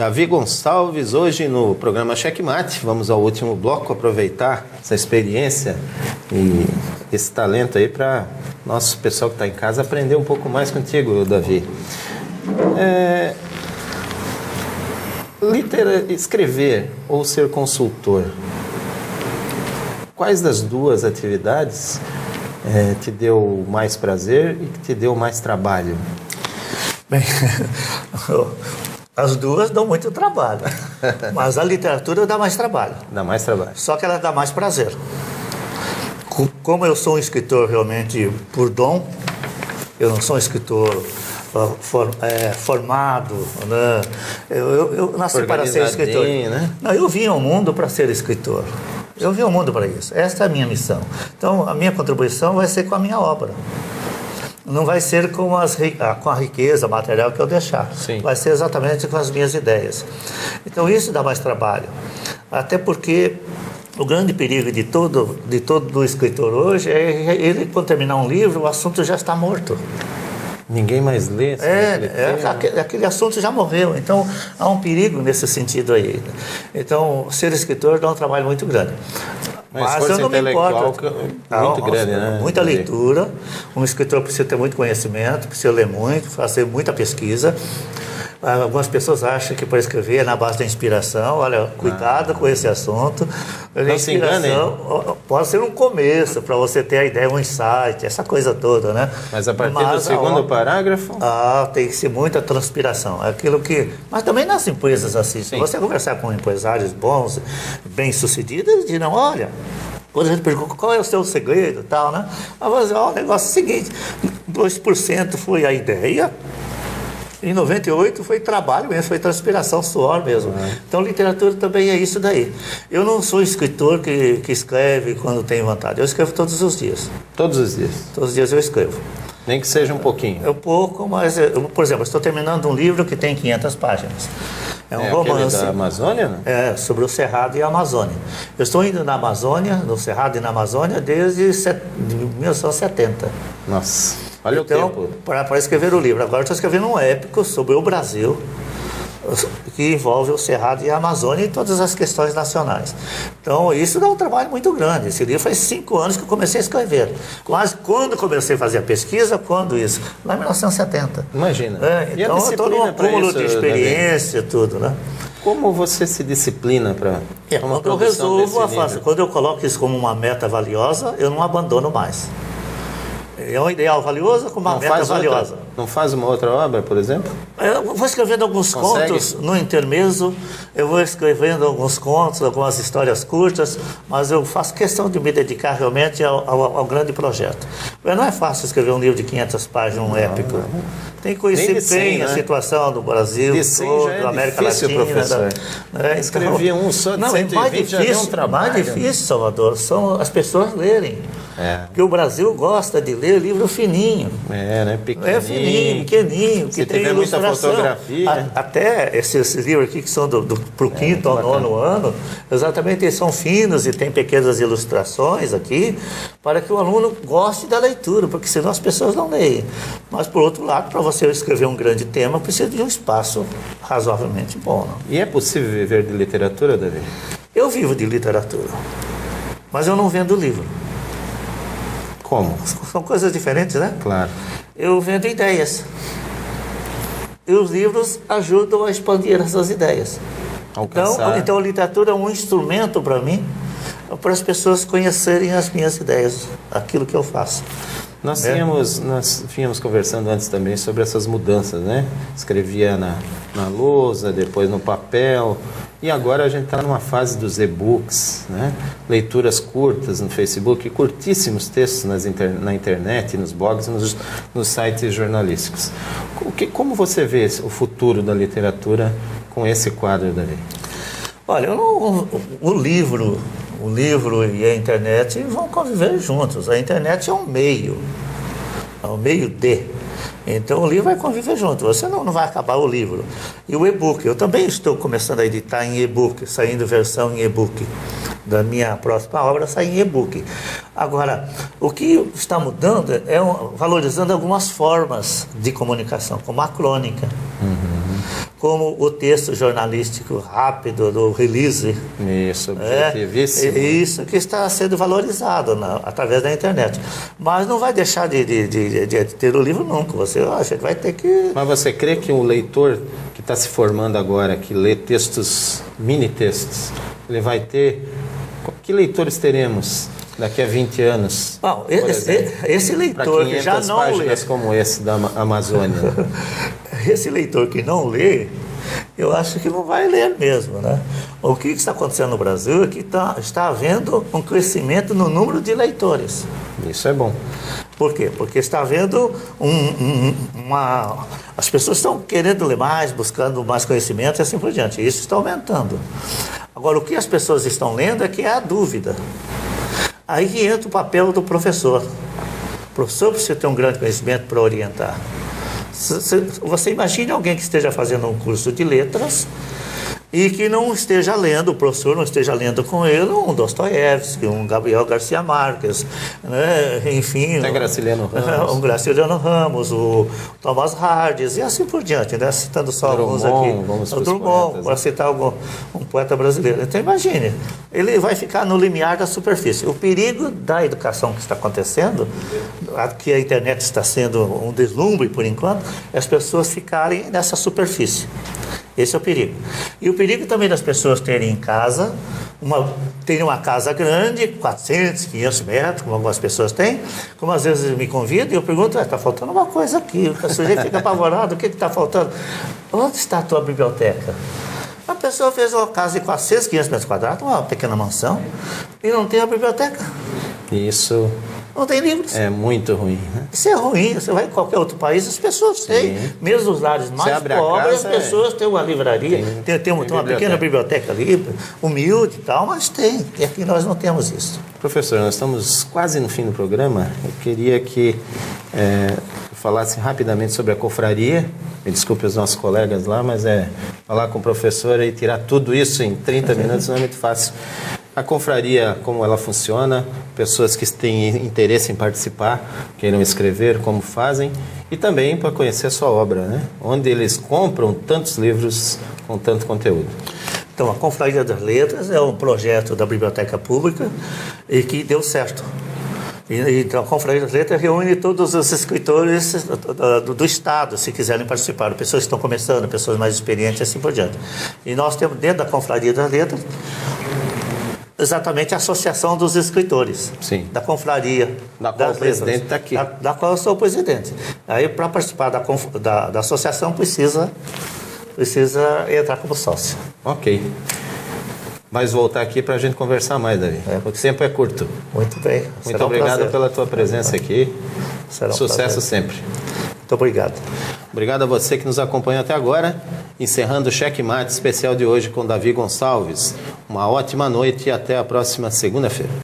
Davi Gonçalves, hoje no programa Checkmate. Vamos ao último bloco, aproveitar essa experiência e esse talento aí para nosso pessoal que está em casa aprender um pouco mais contigo, Davi. Escrever ou ser consultor, quais das duas atividades te deu mais prazer e que te deu mais trabalho? Bem, as duas dão muito trabalho, mas a literatura dá mais trabalho. Dá mais trabalho. Só que ela dá mais prazer. Como eu sou um escritor realmente por dom, eu não sou um escritor formado, né? Eu nasci para ser escritor. Né? Não, eu vim ao mundo para ser escritor. Eu vim ao mundo para isso. Esta é a minha missão. Então, a minha contribuição vai ser com a minha obra. Não vai ser com a riqueza material que eu deixar. Sim. Vai ser exatamente com as minhas ideias. Então, isso dá mais trabalho. Até porque o grande perigo de todo escritor hoje é ele, quando terminar um livro, o assunto já está morto. Ninguém mais lê. Aquele assunto já morreu. Então, há um perigo nesse sentido aí. Então, ser escritor dá um trabalho muito grande. Mas eu não me importo. Muito grande, né? Muita leitura. Um escritor precisa ter muito conhecimento, precisa ler muito, fazer muita pesquisa. Algumas pessoas acham que para escrever é na base da inspiração. Olha, cuidado com esse assunto. A inspiração pode ser um começo para você ter a ideia, um insight, essa coisa toda, né? Mas a partir do segundo parágrafo? Tem que ser muita transpiração. Aquilo que... Mas também nas empresas assim. Sim. Se você conversar com empresários bons, bem-sucedidos, eles dirão, olha... Quando a gente pergunta qual é o seu segredo e tal, né? Mas vou dizer, o negócio é o seguinte, 2% foi a ideia, em 98% foi trabalho mesmo, foi transpiração, suor mesmo. Então, literatura também é isso daí. Eu não sou escritor que escreve quando tem vontade. Eu escrevo todos os dias. Todos os dias? Todos os dias eu escrevo. Nem que seja um pouquinho? É um pouco, mas... por exemplo, eu estou terminando um livro que tem 500 páginas. É um romance. Da Amazônia? Né? Sobre o Cerrado e a Amazônia. Eu estou indo na Amazônia, no Cerrado e na Amazônia, desde 1970. Nossa, olha o tempo. Para escrever o livro. Agora eu estou escrevendo um épico sobre o Brasil, que envolve o Cerrado e a Amazônia e todas as questões nacionais. Então, isso dá um trabalho muito grande. Esse livro faz 5 anos que eu comecei a escrever. Quase quando comecei a fazer a pesquisa, quando isso? Lá em 1970. Imagina. Então, eu estou num acúmulo de experiência, tudo, né? Como você se disciplina para uma quando eu resolvo, quando eu coloco isso como uma meta valiosa, eu não abandono mais. É um ideal valioso com uma meta valiosa. Não faz uma outra obra, por exemplo? Eu vou escrevendo alguns contos no intermezzo, eu vou escrevendo alguns contos, algumas histórias curtas, mas eu faço questão de me dedicar realmente ao grande projeto. Não é fácil escrever um livro de 500 páginas, um épico. Tem que conhecer bem a situação do Brasil, da América Latina. Professor. Escrever um só de 120 já deu um trabalho. Mais difícil, Salvador, são as pessoas lerem. Porque o Brasil gosta de ler livro fininho. Né? Pequenininho. Que tem muita fotografia. Até esses livros aqui que são pro quinto ao nono ano, exatamente, eles são finos e tem pequenas ilustrações aqui, para que o aluno goste da leitura, porque senão as pessoas não leem. Mas, por outro lado, para você escrever um grande tema, precisa de um espaço razoavelmente bom. Não? E é possível viver de literatura, Davi? Eu vivo de literatura, mas eu não vendo livro. Como? São coisas diferentes, né? Claro. Eu vendo ideias. E os livros ajudam a expandir essas ideias. Então a literatura é um instrumento para mim, para as pessoas conhecerem as minhas ideias, aquilo que eu faço. Nós vínhamos conversando antes também sobre essas mudanças, né? Escrevia na lousa, depois no papel, e agora a gente está numa fase dos e-books, né? Leituras curtas no Facebook, curtíssimos textos na internet, nos blogs, nos sites jornalísticos. Como você vê o futuro da literatura com esse quadro, Davi? Olha, o livro e a internet vão conviver juntos. A internet é um meio de. Então o livro vai conviver junto. Você não vai acabar o livro. E o e-book, eu também estou começando a editar em e-book, saindo versão em e-book. da minha próxima obra sair em e-book. Agora, o que está mudando é valorizando algumas formas de comunicação, como a crônica, como o texto jornalístico rápido do release. Isso, objetivíssimo. Isso que está sendo valorizado através da internet. Mas não vai deixar de ter o livro nunca. Você acha que vai ter que... Mas você crê que o leitor que está se formando agora, que lê textos, mini textos, ele vai ter... Que leitores teremos daqui a 20 anos? Bom, esse leitor que já não lê... páginas como esse da Amazônia. Esse leitor que não lê, eu acho que não vai ler mesmo, né? O que está acontecendo no Brasil é que está havendo um crescimento no número de leitores. Isso é bom. Por quê? Porque está havendo as pessoas estão querendo ler mais, buscando mais conhecimento e assim por diante. Isso está aumentando. Agora, o que as pessoas estão lendo é que é a dúvida. Aí que entra o papel do professor. O professor precisa ter um grande conhecimento para orientar. Você imagine alguém que esteja fazendo um curso de letras e que não esteja lendo, o professor não esteja lendo com ele um Dostoiévski, um Gabriel Garcia Marques, né? Enfim, um Graciliano Ramos, o Thomas Hardy e assim por diante, né? Citando só alguns aqui. O Drummond, para citar um poeta brasileiro. Então imagine, ele vai ficar no limiar da superfície. O perigo da educação que está acontecendo, que a internet está sendo um deslumbre por enquanto, é as pessoas ficarem nessa superfície. Esse é o perigo. E o perigo também das pessoas terem em casa, terem uma casa grande, 400, 500 metros, como algumas pessoas têm, como às vezes me convidam e eu pergunto, está faltando uma coisa aqui, o sujeito fica apavorado, o que está faltando? Onde está a tua biblioteca? A pessoa fez uma casa de 400, 500 metros quadrados, uma pequena mansão, e não tem a biblioteca. Isso... Não tem livros. É muito ruim, né? Isso é ruim. Você vai em qualquer outro país, as pessoas têm. Mesmo os lares mais pobres, as pessoas têm uma livraria, tem uma pequena biblioteca ali, humilde e tal, mas tem. E aqui nós não temos isso. Professor, nós estamos quase no fim do programa. Eu queria que falasse rapidamente sobre a confraria. Me desculpe os nossos colegas lá, mas falar com o professor e tirar tudo isso em 30 minutos não é muito fácil. A confraria, como ela funciona, pessoas que têm interesse em participar, queiram escrever, como fazem, e também para conhecer a sua obra, né? Onde eles compram tantos livros com tanto conteúdo. Então, a Confraria das Letras é um projeto da Biblioteca Pública e que deu certo. Então, a Confraria das Letras reúne todos os escritores do Estado, se quiserem participar. Pessoas que estão começando, pessoas mais experientes e assim por diante. E nós temos dentro da Confraria das Letras exatamente a Associação dos Escritores. Sim. Da Confraria. Da qual o presidente está aqui. Da qual eu sou o presidente. Aí, para participar da associação, precisa entrar como sócio. Ok. Mas voltar aqui para a gente conversar mais, Davi. O tempo é curto. Muito bem. Muito obrigado pela tua presença aqui. Sucesso prazer. Sempre. Muito obrigado. Obrigado a você que nos acompanhou até agora. Encerrando o Checkmate especial de hoje com Davi Gonçalves. Uma ótima noite e até a próxima segunda-feira.